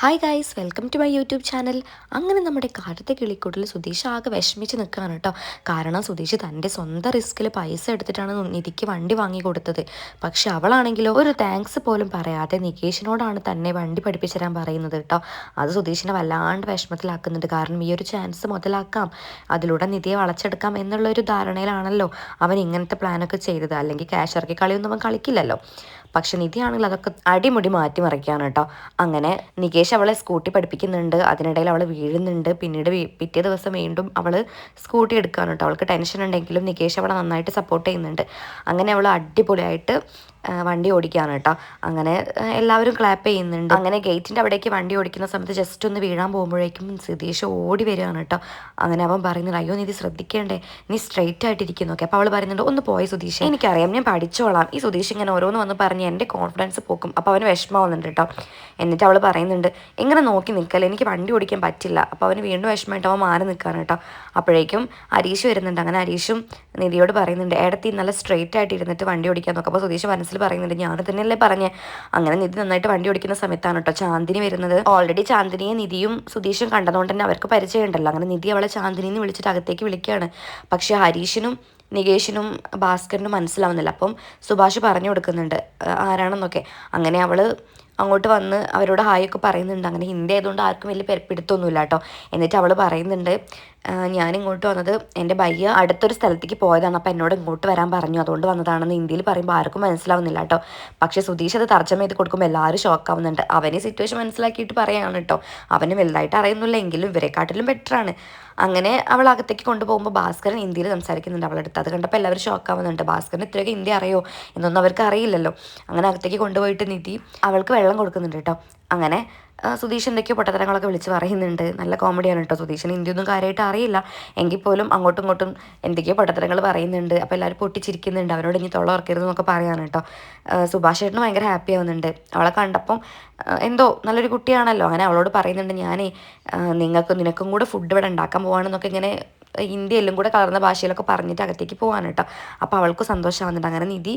Hi guys, welcome to my YouTube channel. അങ്ങനെ നമ്മുടെ കാലത്തെ കിളിക്കൂട്ടിൽ സുധീഷ് ആകെ വിഷമിച്ച് നിൽക്കുകയാണ് കേട്ടോ. കാരണം സുധീഷ് തൻ്റെ സ്വന്തം റിസ്കിൽ പൈസ എടുത്തിട്ടാണ് നിധിക്ക് വണ്ടി വാങ്ങി കൊടുത്തത്. പക്ഷെ അവളാണെങ്കിലോ ഒരു താങ്ക്സ് പോലും പറയാതെ നികേഷിനോടാണ് തന്നെ വണ്ടി പഠിപ്പിച്ചു തരാൻ പറയുന്നത് കേട്ടോ. അത് സുധീഷിനെ വല്ലാണ്ട് വിഷമത്തിലാക്കുന്നുണ്ട്. കാരണം ഈ ഒരു ചാൻസ് മുതലാക്കാം, അതിലൂടെ നിധിയെ വളച്ചെടുക്കാം എന്നുള്ള ഒരു ധാരണയിലാണല്ലോ അവൻ ഇങ്ങനത്തെ പ്ലാനൊക്കെ ചെയ്തത്. അല്ലെങ്കിൽ ക്യാഷ് ഇറക്കി കളിയൊന്നും അവൻ കളിക്കില്ലല്ലോ. പക്ഷെ നിധിയാണെങ്കിൽ അതൊക്കെ അടിമുടി മാറ്റിമറിക്കുകയാണ് കേട്ടോ. അങ്ങനെ നികേഷ് അവളെ സ്കൂട്ടി പഠിപ്പിക്കുന്നുണ്ട്. അതിനിടയിൽ അവൾ വീഴുന്നുണ്ട്. പിന്നീട് പിറ്റേ ദിവസം വീണ്ടും അവൾ സ്കൂട്ടി എടുക്കുകയാണ് കേട്ടോ. അവൾക്ക് ടെൻഷൻ ഉണ്ടെങ്കിലും നികേഷ് അവളെ നന്നായിട്ട് സപ്പോർട്ട് ചെയ്യുന്നുണ്ട്. അങ്ങനെ അവൾ അടിപൊളിയായിട്ട് വണ്ടി ഓടിക്കുകയാണ് കേട്ടോ. അങ്ങനെ എല്ലാവരും ക്ലാപ്പ് ചെയ്യുന്നുണ്ട്. അങ്ങനെ ഗേറ്റിൻ്റെ അവിടേക്ക് വണ്ടി ഓടിക്കുന്ന സമയത്ത് ജസ്റ്റ് ഒന്ന് വീഴാൻ പോകുമ്പോഴേക്കും സുധീഷ് ഓടി വരികയാണ് കേട്ടോ. അങ്ങനെ അവൻ പറയുന്നുണ്ട്, അയ്യോ നീ ശ്രദ്ധിക്കേണ്ടേ, നീ സ്ട്രെയിറ്റ് ആയിട്ടിരിക്കുന്നു. ഓക്കെ, അപ്പോൾ അവൾ പറയുന്നുണ്ട്, ഒന്ന് പോയി സുധീഷ്, എനിക്കറിയാം, ഞാൻ പഠിച്ചോളാം. ഈ സുധീഷ് ഇങ്ങനെ ഓരോന്ന് വന്ന് പറഞ്ഞ് എൻ്റെ കോൺഫിഡൻസ് പോക്കും. അപ്പോൾ അവന് വിഷമമാവുന്നുണ്ട് കേട്ടോ. എന്നിട്ട് അവൾ പറയുന്നുണ്ട്, ഇങ്ങനെ നോക്കി നിൽക്കല്ലേ, എനിക്ക് വണ്ടി ഓടിക്കാൻ പറ്റില്ല. അപ്പോൾ അവന് വീണ്ടും വിഷമമായിട്ട് അവൻ മാറി നിൽക്കുകയാണ് കേട്ടോ. അപ്പോഴേക്കും ഹരീഷ് വരുന്നുണ്ട്. അങ്ങനെ ഹരീഷും നിധിയോട് പറയുന്നുണ്ട്, ഏടത്തി നല്ല സ്ട്രെയിറ്റ് ആയിട്ട് ഇരുന്നിട്ട് വണ്ടി ഓടിക്കാൻ നോക്കാം. അപ്പോൾ സുധീഷ് മനസ്സിൽ പറയുന്നുണ്ട്, ഞാൻ തന്നെയല്ലേ പറഞ്ഞേ. അങ്ങനെ നിധി നന്നായിട്ട് വണ്ടി ഓടിക്കുന്ന സമയത്താണ് കേട്ടോ ചാന്ദിനി വരുന്നത്. ഓൾറെഡി ചാന്ദിനിയെ നിധിയും സുധീഷും കണ്ടതുകൊണ്ട് തന്നെ അവർക്ക് പരിചയമുണ്ടല്ലോ. അങ്ങനെ നിധി അവളെ ചാന്ദിനിന്ന് വിളിച്ചിട്ട് അകത്തേക്ക് വിളിക്കുകയാണ്. പക്ഷേ ഹരീഷിനും നികേഷിനും ഭാസ്കറിനും മനസ്സിലാവുന്നില്ല. അപ്പം സുഭാഷ് പറഞ്ഞു കൊടുക്കുന്നുണ്ട് ആരാണെന്നൊക്കെ. അങ്ങനെ അവൾ അങ്ങോട്ട് വന്ന് അവരോട് ഹായൊക്കെ പറയുന്നുണ്ട്. അങ്ങനെ ഹിന്ദി ആയതുകൊണ്ട് ആർക്കും വലിയ പിടുത്തമൊന്നുമില്ല കേട്ടോ. എന്നിട്ട് അവൾ പറയുന്നുണ്ട്, ഞാനിങ്ങോട്ട് വന്നത് എൻ്റെ ഭയ്യ അടുത്തൊരു സ്ഥലത്തേക്ക് പോയതാണ്, അപ്പോൾ എന്നോട് ഇങ്ങോട്ട് വരാൻ പറഞ്ഞു, അതുകൊണ്ട് വന്നതാണെന്ന് ഹിന്ദിയിൽ പറയുമ്പോൾ ആർക്കും മനസ്സിലാവുന്നില്ല കേട്ടോ. പക്ഷേ സുധീഷ് അത് തർജ്ജമ ചെയ്ത് കൊടുക്കുമ്പോൾ എല്ലാവരും ഷോക്കാവുന്നുണ്ട്. അവനെ സിറ്റുവേഷൻ മനസ്സിലാക്കിയിട്ട് പറയുകയാണ് കേട്ടോ. അവന് വലുതായിട്ട് അറിയുന്നില്ല എങ്കിലും ഇവരെക്കാട്ടിലും ബെറ്ററാണ്. അങ്ങനെ അവൾ അകത്തേക്ക് കൊണ്ടുപോകുമ്പോൾ ഭാസ്കരൻ ഹിന്ദിയിൽ സംസാരിക്കുന്നുണ്ട് അവളെടുത്ത്. അത് കണ്ടപ്പോൾ എല്ലാവരും ഷോക്കാവുന്നുണ്ട്. ഭാസ്കരന് ഇത്രയൊക്കെ ഹിന്ദി അറിയോ എന്നൊന്നും അവർക്ക് അറിയില്ലല്ലോ. അങ്ങനെ അകത്തേക്ക് കൊണ്ടുപോയിട്ട് നിധി അവൾക്ക് വെള്ളം കൊടുക്കുന്നുണ്ട് കേട്ടോ. അങ്ങനെ സുധീഷ് എന്തൊക്കെയോ പൊട്ടത്തരങ്ങളൊക്കെ വിളിച്ച് പറയുന്നുണ്ട്. നല്ല കോമഡിയാണ് കേട്ടോ. സുധീഷിന് ഹിന്ദിയൊന്നും കാര്യമായിട്ട് അറിയില്ല, എങ്കിൽ പോലും അങ്ങോട്ടും ഇങ്ങോട്ടും എന്തൊക്കെയോ പൊട്ടത്തരങ്ങൾ പറയുന്നുണ്ട്. അപ്പോൾ എല്ലാവരും പൊട്ടിച്ചിരിക്കുന്നുണ്ട്. അവരോട് ഇനി തൊള്ള ഉറക്കരുതെന്നൊക്കെ പറയാണ് കേട്ടോ. സുഭാഷ് ചേട്ടന് ഭയങ്കര ഹാപ്പി ആവുന്നുണ്ട്. അവളെ കണ്ടപ്പം എന്തോ നല്ലൊരു കുട്ടിയാണല്ലോ. അങ്ങനെ അവളോട് പറയുന്നുണ്ട്, ഞാനേ നിനക്കും കൂടെ ഫുഡ് ഇവിടെ ഉണ്ടാക്കാൻ പോവാണെന്നൊക്കെ ഇങ്ങനെ ഹിന്ദി എല്ലാം കൂടെ കലർന്ന ഭാഷയിലൊക്കെ പറഞ്ഞിട്ട് അകത്തേക്ക് പോകാൻ കേട്ടോ. അപ്പോൾ അവൾക്ക് സന്തോഷമാവുന്നുണ്ട്. അങ്ങനെ നിധി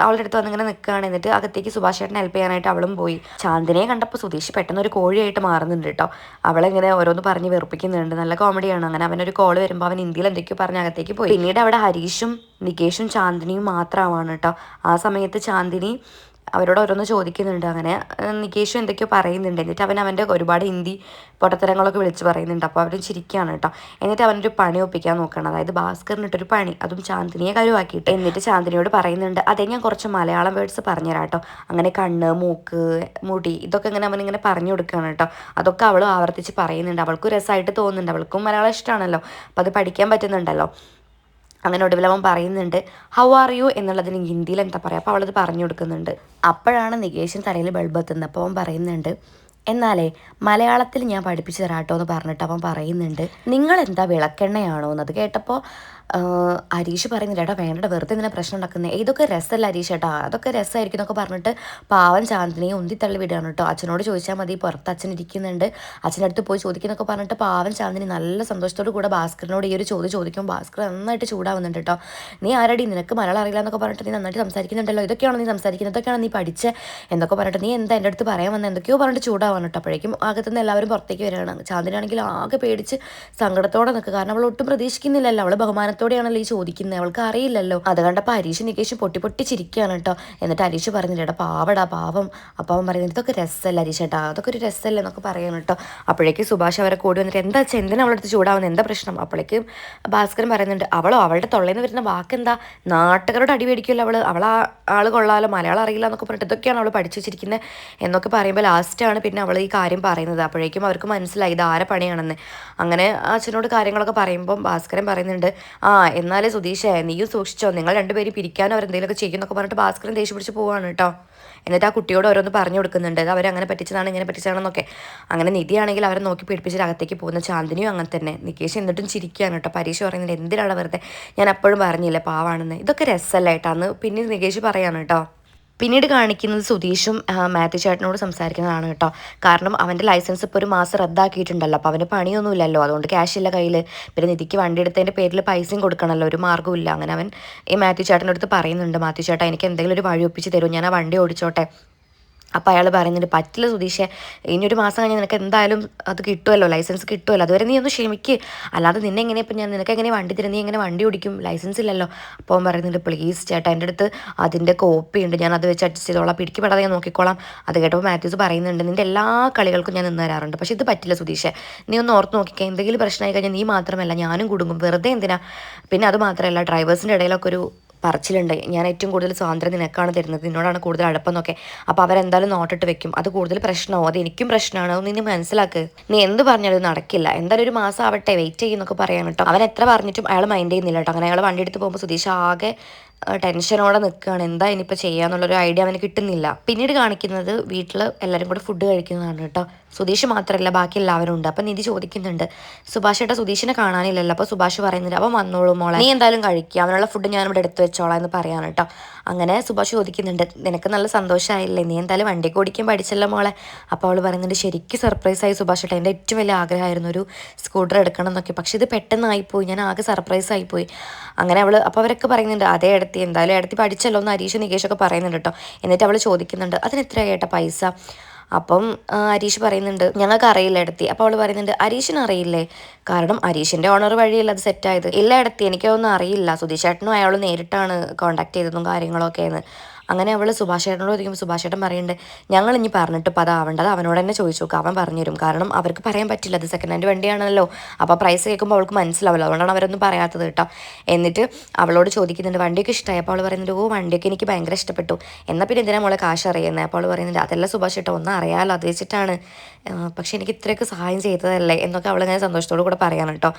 അവളുടെ അടുത്ത് വന്നിങ്ങനെ നിൽക്കുകയാണ്. എന്നിട്ട് അകത്തേക്ക് സുഭാഷ് ചേട്ടനെ ഹെൽപ്പ് ചെയ്യാനായിട്ട് അവളും പോയി. ചാന്ദിനിയെ കണ്ടപ്പോൾ സുധീഷ് പെട്ടെന്ന് ഒരു കോഴിയായിട്ട് മാറുന്നുണ്ട് കേട്ടോ. അവളിങ്ങനെ ഓരോന്ന് പറഞ്ഞ് വെറുപ്പിക്കുന്നുണ്ട്. നല്ല കോമഡിയാണ്. അങ്ങനെ അവനൊരു കോൾ വരുമ്പോൾ അവൻ ഹിന്ദിയിൽ എന്തൊക്കെയോ പറഞ്ഞ് അകത്തേക്ക് പോയി. പിന്നീട് അവിടെ ഹരീഷും നികേഷും ചാന്ദിനിയും മാത്രമാണ് കേട്ടോ. ആ സമയത്ത് ചാന്ദിനി അവരോട് ഓരോന്ന് ചോദിക്കുന്നുണ്ട്. അങ്ങനെ നികേഷും എന്തൊക്കെയോ പറയുന്നുണ്ട്. എന്നിട്ട് അവൻ്റെ ഒരുപാട് ഹിന്ദി പൊട്ടത്തരങ്ങളൊക്കെ വിളിച്ച് പറയുന്നുണ്ട്. അപ്പോൾ അവരും ചിരിക്കുകയാണ് കേട്ടോ. എന്നിട്ട് അവനൊരു പണി ഒപ്പിക്കാൻ നോക്കണം. അതായത് ഭാസ്കറിനിട്ടൊരു പണി, അതും ചാന്ദിനിയെ കരുവാക്കിയിട്ട്. എന്നിട്ട് ചാന്ദിനിയോട് പറയുന്നുണ്ട്, അതേ ഞാൻ കുറച്ച് മലയാളം വേർഡ്സ് പറഞ്ഞുതരാം കേട്ടോ. അങ്ങനെ കണ്ണ്, മൂക്ക്, മുടി, ഇതൊക്കെ ഇങ്ങനെ അവനിങ്ങനെ പറഞ്ഞു കൊടുക്കുകയാണ് കേട്ടോ. അതൊക്കെ അവൾ ആവർത്തിച്ച് പറയുന്നുണ്ട്. അവൾക്കും രസമായിട്ട് തോന്നുന്നുണ്ട്. അവൾക്കും മലയാളം ഇഷ്ടമാണല്ലോ, അപ്പോൾ അത് പഠിക്കാൻ പറ്റുന്നുണ്ടല്ലോ. അങ്ങനെ ഒടുവിൽ അവൻ പറയുന്നുണ്ട്, ഹൗ ആർ യു എന്നുള്ളതിന് ഹിന്ദിയിൽ എന്താ പറയുക. അപ്പോൾ അവളത് പറഞ്ഞു കൊടുക്കുന്നുണ്ട്. അപ്പോഴാണ് നികേഷിന് തലയിൽ ബൾബ് എത്തുന്നത്. അപ്പോൾ അവൻ പറയുന്നുണ്ട്, എന്നാലേ മലയാളത്തിൽ ഞാൻ പഠിപ്പിച്ചു തരാട്ടോ എന്ന് പറഞ്ഞിട്ട് അവൻ പറയുന്നുണ്ട്, നിങ്ങളെന്താ വിളക്കെണ്ണയാണോ എന്നത് കേട്ടപ്പോൾ ഹരീഷ് പറയുന്നില്ല, ഏട്ടാ വേണ്ട, വെറുതെ ഇങ്ങനെ പ്രശ്നം ഉണ്ടാക്കുന്നത്, ഇതൊക്കെ രസമല്ല ഹരീഷ് ഏട്ടാ, അതൊക്കെ രസമായിരിക്കും എന്നൊക്കെ പറഞ്ഞിട്ട് പാവൻ ചാന്ദിനിയെ ഉന്തിത്തള്ളി വിടുകയാണ് കേട്ടോ. അച്ഛനോട് ചോദിച്ചാൽ മതി, പുറത്ത് അച്ഛൻ ഇരിക്കുന്നുണ്ട്, അച്ഛനടുത്ത് പോയി ചോദിക്കുന്നൊക്കെ പറഞ്ഞിട്ട് പാവൻ ചാന്ദിനി നല്ല സന്തോഷത്തോടു കൂടെ ഭാസ്കറിനോട് ഈ ഒരു ചോദ്യം ചോദിക്കുമ്പോൾ ഭാസ്കർ നന്നായിട്ട് ചൂടാവുന്നുണ്ട് കേട്ടോ. നീ ആരടി, നിനക്ക് മലയാളം അറിയില്ല എന്നൊക്കെ പറഞ്ഞിട്ട് നീ നന്നായിട്ട് സംസാരിക്കുന്നുണ്ടല്ലോ, ഇതൊക്കെയാണോ നീ സംസാരിക്കുന്നത്, ഇതൊക്കെയാണ് നീ പഠിച്ചത് എന്നൊക്കെ പറഞ്ഞിട്ട് നീ എന്താ എൻ്റെ അടുത്ത് പറയാൻ വന്നത് എന്തൊക്കെയോ പറഞ്ഞിട്ട് ചൂടാവാണ് കേട്ടോ. അപ്പോഴേക്കും അകത്തുനിന്ന് എല്ലാവരും പുറത്തേക്ക് വരികയാണ്. ചാന്ദിനി ആണെങ്കിൽ ആകെ പേടിച്ച് സങ്കടത്തോടെ നിൽക്കുക. കാരണം അവൾ ഒട്ടും പ്രതീക്ഷിക്കുന്നില്ലല്ലോ. അവൾ ബഹുമാനത്തോടെയാണല്ലോ ഈ ചോദിക്കുന്നത്, അവൾക്ക് അറിയില്ലല്ലോ. അത് കണ്ടപ്പോൾ ഹരീഷ് നികേഷ് പൊട്ടി ചിരിക്കുകയാണ് കേട്ടോ. എന്നിട്ട് ഹരീഷ് പറഞ്ഞില്ല, ഏട്ടാ പാവടാ പാവം. അപ്പോൾ അവൻ പറയുന്നത്, ഇതൊക്കെ രസമല്ല ഹരീഷ് ഏട്ടാ, അതൊക്കെ ഒരു രസമല്ല എന്നൊക്കെ പറയണം കേട്ടോ. അപ്പോഴേക്കും സുഭാഷ് അവരെ കൂടി വന്നിട്ട്, എന്താ വെച്ചാൽ എന്തിനാ അവളടുത്ത് ചൂടാവുന്നത്, എന്താ പ്രശ്നം. അപ്പോഴേക്കും ഭാസ്കരൻ പറയുന്നുണ്ട്, അവളുടെ തൊള്ളയിൽ നിന്ന് വരുന്ന വാക്കെന്താ, നാട്ടുകാരോട് അടി മേടിക്കുമല്ലോ അവൾ ആൾ കൊള്ളാലോ, മലയാളം അറിയില്ല എന്നൊക്കെ പറഞ്ഞിട്ട് ഇതൊക്കെയാണ് അവൾ പഠിച്ചു വെച്ചിരിക്കുന്നത് എന്നൊക്കെ പറയുമ്പോൾ ലാസ്റ്റാണ് പിന്നെ അവൾ ഈ കാര്യം പറയുന്നത്. അപ്പോഴേക്കും അവർക്ക് മനസ്സിലായി ഇത് ആരെ പണിയാണെന്ന്. അങ്ങനെ അച്ഛനോട് കാര്യങ്ങളൊക്കെ പറയുമ്പം ഭാസ്കരൻ പറയുന്നുണ്ട്, എന്നാലേ സുധീഷേ നീയും സൂക്ഷിച്ചോ, നിങ്ങൾ രണ്ടുപേരും പിരിക്കാനോ അവരെന്തെങ്കിലുമൊക്കെ ചെയ്യുന്നൊക്കെ പറഞ്ഞിട്ട് ഭാസ്കരൻ ദേഷ്യം പിടിച്ച് പോവാണ് കേട്ടോ. എന്നിട്ട് ആ കുട്ടിയോട് ഓരോന്ന് പറഞ്ഞു കൊടുക്കുന്നുണ്ട്, അത് അവരങ്ങനെ പറ്റിച്ചതാണ് ഇങ്ങനെ പറ്റിച്ചതാണെന്നൊക്കെ. അങ്ങനെ നിധിയാണെങ്കിൽ അവരെ നോക്കി പിടിപ്പിച്ചിട്ട് അകത്തേക്ക് പോകുന്ന ചാന്ദിനിയും അങ്ങനെ തന്നെ. നികേഷ് എന്നിട്ടും ചിരിക്കുകയാണ് കേട്ടോ. പരീക്ഷ പറയുന്നുണ്ട്, എന്തിനാണ് വെറുതെ, ഞാൻ അപ്പോഴും പറഞ്ഞില്ലേ പാവാണെന്ന്, ഇതൊക്കെ രസമല്ല ഏട്ടാന്ന് പിന്നെ നികേഷ് പറയാണ് കേട്ടോ. പിന്നീട് കാണിക്കുന്നത് സുധീഷും മാത്യു ചേട്ടനോട് സംസാരിക്കുന്നതാണ് കേട്ടോ. കാരണം അവൻ്റെ ലൈസൻസ് ഇപ്പോൾ ഒരു മാസം റദ്ദാക്കിയിട്ടുണ്ടല്ലോ, അപ്പോൾ അവന് പണിയൊന്നുമില്ലല്ലോ, അതുകൊണ്ട് ക്യാഷ് ഇല്ല കയ്യിൽ. പിന്നെ നിധിക്ക് വണ്ടി എടുത്തതിൻ്റെ പേരിൽ പൈസയും കൊടുക്കണമല്ലോ, ഒരു മാർഗ്ഗമില്ല. അങ്ങനെ അവൻ ഈ മാത്യു ചേട്ടൻ്റെ അടുത്ത് പറയുന്നുണ്ട്, മാത്യു ചേട്ടാ എനിക്ക് എന്തെങ്കിലും ഒരു വഴി ഒപ്പിച്ച് തരും, ഞാൻ ആ വണ്ടി ഓടിച്ചോട്ടെ അപ്പോൾ അയാൾ പറയുന്നുണ്ട് പറ്റില്ല സുധീഷേ, ഇനിയൊരു മാസം കഴിഞ്ഞാൽ നിനക്ക് എന്തായാലും അത് കിട്ടുമല്ലോ, ലൈസൻസ് കിട്ടുമല്ലോ, അതുവരെ നീ ഒന്ന് ക്ഷമിക്ക്, അല്ലാതെ നിന്നെ എങ്ങനെ ഇപ്പം നിനക്ക് എങ്ങനെ വണ്ടി തരും, നീ എങ്ങനെ വണ്ടി ഓടിക്കും, ലൈസൻസ് ഇല്ലല്ലോ. അപ്പോൾ അവൻ പറയുന്നുണ്ട് പ്ലീസ് ചേട്ടാ, എൻ്റെ അടുത്ത് അതിൻ്റെ കോപ്പി ഉണ്ട്, ഞാൻ അത് വെച്ച് അഡ്ജസ്റ്റ് ചെയ്തോളാം, പിടിക്കപ്പെടാതെ ഞാൻ നോക്കിക്കോളാം. അത് കേട്ടപ്പോൾ മാത്യൂസ് പറയുന്നുണ്ട് നിൻ്റെ എല്ലാ കളികൾക്കും ഞാൻ നിന്ന് തരാറുണ്ട്, പക്ഷേ ഇത് പറ്റില്ല സുധീഷേ, നീ ഒന്ന് ഓർത്ത് നോക്കിക്കുക, എന്തെങ്കിലും പ്രശ്നമായി കഴിഞ്ഞാൽ നീ മാത്രമല്ല ഞാനും കുടുങ്ങും, വെറുതെ എന്തിനാ. പിന്നെ അത് മാത്രമല്ല ഡ്രൈവേഴ്സിൻ്റെ ഇടയിലൊക്കെ ഒരു പറച്ചിലുണ്ട്, ഞാൻ ഏറ്റവും കൂടുതൽ സ്വാതന്ത്ര്യം നിനക്കാണ് തരുന്നത്, നിന്നോടാണ് കൂടുതൽ അടുപ്പെന്നൊക്കെ. അപ്പോൾ അവരെന്തായാലും നോട്ടിട്ട് വെക്കും, അത് കൂടുതൽ പ്രശ്നമാവും, അത് എനിക്കും പ്രശ്നമാണ്, അത് നീ മനസ്സിലാക്ക്, നീ എന്ത് പറഞ്ഞാലും നടക്കില്ല, എന്തായാലും ഒരു മാസം ആവട്ടെ വെയിറ്റ് ചെയ്യുന്നൊക്കെ പറയാൻ കേട്ടോ. അവൻ എത്ര പറഞ്ഞിട്ടും അയാൾ മൈൻഡ് ചെയ്യുന്നില്ല കേട്ടോ. അങ്ങനെ അയാൾ വണ്ടി എടുത്ത് പോകുമ്പോൾ സുധീഷ് ആകെ ടെൻഷനോടെ നിൽക്കുകയാണ്, എന്താ ഇനിയിപ്പോൾ ചെയ്യാന്നുള്ളൊരു ഐഡിയ അവന് കിട്ടുന്നില്ല. പിന്നീട് കാണിക്കുന്നത് വീട്ടിൽ എല്ലാവരും കൂടെ ഫുഡ് കഴിക്കുന്നതാണ് കേട്ടോ. സുധീഷ് മാത്രമല്ല ബാക്കി എല്ലാവരും ഉണ്ട്. അപ്പം നിധി ചോദിക്കുന്നുണ്ട് സുഭാഷ് ഏട്ടാ സുധീഷിനെ കാണാനില്ലല്ലോ. അപ്പോൾ സുഭാഷ് പറയുന്നുണ്ട് അവൻ വന്നോളൂ മോളെ, നീ എന്തായാലും കഴിക്കുക, അവനുള്ള ഫുഡ് ഞാൻ ഇവിടെ എടുത്തു വെച്ചോളാം എന്ന് പറയാൻ കേട്ടോ. അങ്ങനെ സുഭാഷ് ചോദിക്കുന്നുണ്ട് നിനക്ക് നല്ല സന്തോഷമായില്ലേ, നീ എന്തായാലും വണ്ടിയൊക്കെ ഓടിക്കാൻ പഠിച്ചല്ലോ മോളെ. അപ്പോൾ അവൾ പറയുന്നുണ്ട് ശരിക്കും സർപ്രൈസായി സുഭാഷ് ഏട്ടാ, എൻ്റെ ഏറ്റവും വലിയ ആഗ്രഹമായിരുന്നു ഒരു സ്കൂട്ടർ എടുക്കണം എന്നൊക്കെ, പക്ഷെ ഇത് പെട്ടെന്നായിപ്പോയി, ഞാൻ ആകെ സർപ്രൈസ് ആയിപ്പോയി. അങ്ങനെ അപ്പോൾ അവരൊക്കെ പറയുന്നുണ്ട് അതേ എടുത്തി എന്തായാലും എടുത്തി പഠിച്ചല്ലോ എന്ന് അരീഷ് നികേഷൊക്കെ പറയുന്നുണ്ട് കേട്ടോ. എന്നിട്ട് അവൾ ചോദിക്കുന്നുണ്ട് അതിന് എത്രയാ ഏട്ടാ പൈസ. അപ്പം അരീഷ് പറയുന്നുണ്ട് ഞങ്ങൾക്ക് അറിയില്ല എടുത്തി. അപ്പോൾ അവൾ പറയുന്നുണ്ട് അരീഷിന് അറിയില്ലേ, കാരണം അരീഷിൻ്റെ ഓണർ വഴിയല്ല അത് സെറ്റായത്. ഇല്ല എടുത്തി എനിക്കൊന്നും അറിയില്ല, സുധീഷ് ചേട്ടനും അയാൾ നേരിട്ടാണ് കോൺടാക്ട് ചെയ്തതും കാര്യങ്ങളൊക്കെയെന്ന്. അങ്ങനെ അവൾ സുഭാഷ് ചേട്ടനോട് ചോദിക്കുമ്പോൾ സുഭാഷ് ചേട്ടൻ പറയുന്നുണ്ട് ഞങ്ങൾ ഇനി പറഞ്ഞിട്ട് ഇപ്പോൾ അതാവേണ്ടത് അവനോട് തന്നെ ചോദിച്ചു നോക്കുക, അവൻ പറഞ്ഞു തരും, കാരണം അവർക്ക് പറയാൻ പറ്റില്ല അത് സെക്കൻഡ് ഹാൻഡ് വണ്ടിയാണല്ലോ. അപ്പോൾ പ്രൈസ് കേൾക്കുമ്പോൾ അവൾക്ക് മനസ്സിലാവില്ല, അതുകൊണ്ടാണ് അവരൊന്നും പറയാത്തത് കേട്ടോ. എന്നിട്ട് അവളോട് ചോദിക്കുന്നുണ്ട് വണ്ടിയൊക്കെ ഇഷ്ടമായി. അപ്പോൾ അവൾ പറയുന്നുണ്ട് ഓ വണ്ടിയൊക്കെ എനിക്ക് ഭയങ്കര ഇഷ്ടപ്പെട്ടു, എന്നാൽ പിന്നെ എന്തിനാ മോളെ കാശ് അറിയുന്നത്. അപ്പോൾ അവൾ പറയുന്നുണ്ട് അതല്ല സുഭാഷ് ചേട്ടാ ഒന്നും അറിയാമല്ലോ അത് വെച്ചിട്ടാണ്, പക്ഷെ എനിക്ക് ഇത്രയൊക്കെ സഹായം ചെയ്തതല്ലേ എന്നൊക്കെ അവളിങ്ങനെ സന്തോഷത്തോടു കൂടെ പറയാൻ കേട്ടോ.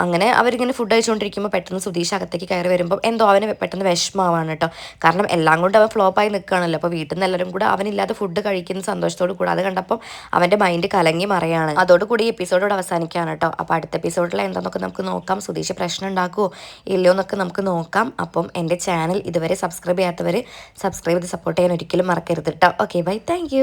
അങ്ങനെ അവരിങ്ങനെ ഫുഡ് കഴിച്ചുകൊണ്ടിരിക്കുമ്പോൾ പെട്ടെന്ന് സുധീഷ് അകത്തേക്ക് കയറി വരുമ്പോൾ എന്തോ അവന് പെട്ടെന്ന് വിഷമമാണ് കേട്ടോ. കാരണം എല്ലാം കൊണ്ട് അവൻ ഫ്ലോപ്പായി നിൽക്കുകയാണല്ലോ. അപ്പോൾ വീട്ടിൽ നിന്ന് എല്ലാവരും കൂടെ അവനില്ലാതെ ഫുഡ് കഴിക്കുന്ന സന്തോഷത്തോട് കൂടെ അത് കണ്ടപ്പോൾ അവൻ്റെ മൈൻഡ് കലങ്ങി മറിയാണ്. അതോടുകൂടി ഈ എപ്പിസോഡോട് അവസാനിക്കുകയാണ് കേട്ടോ. അപ്പോൾ അടുത്ത എപ്പിസോഡിൽ എന്താണെന്നൊക്കെ നമുക്ക് നോക്കാം, സുധീഷ് പ്രശ്നം ഉണ്ടാക്കുമോ ഇല്ലയോ എന്നൊക്കെ നമുക്ക് നോക്കാം. അപ്പം എൻ്റെ ചാനൽ ഇതുവരെ സബ്സ്ക്രൈബ് ചെയ്യാത്തവർ സബ്സ്ക്രൈബ് ചെയ്ത് സപ്പോർട്ട് ചെയ്യാൻ ഒരിക്കലും മറക്കരുത് കേട്ടോ. Okay bye, thank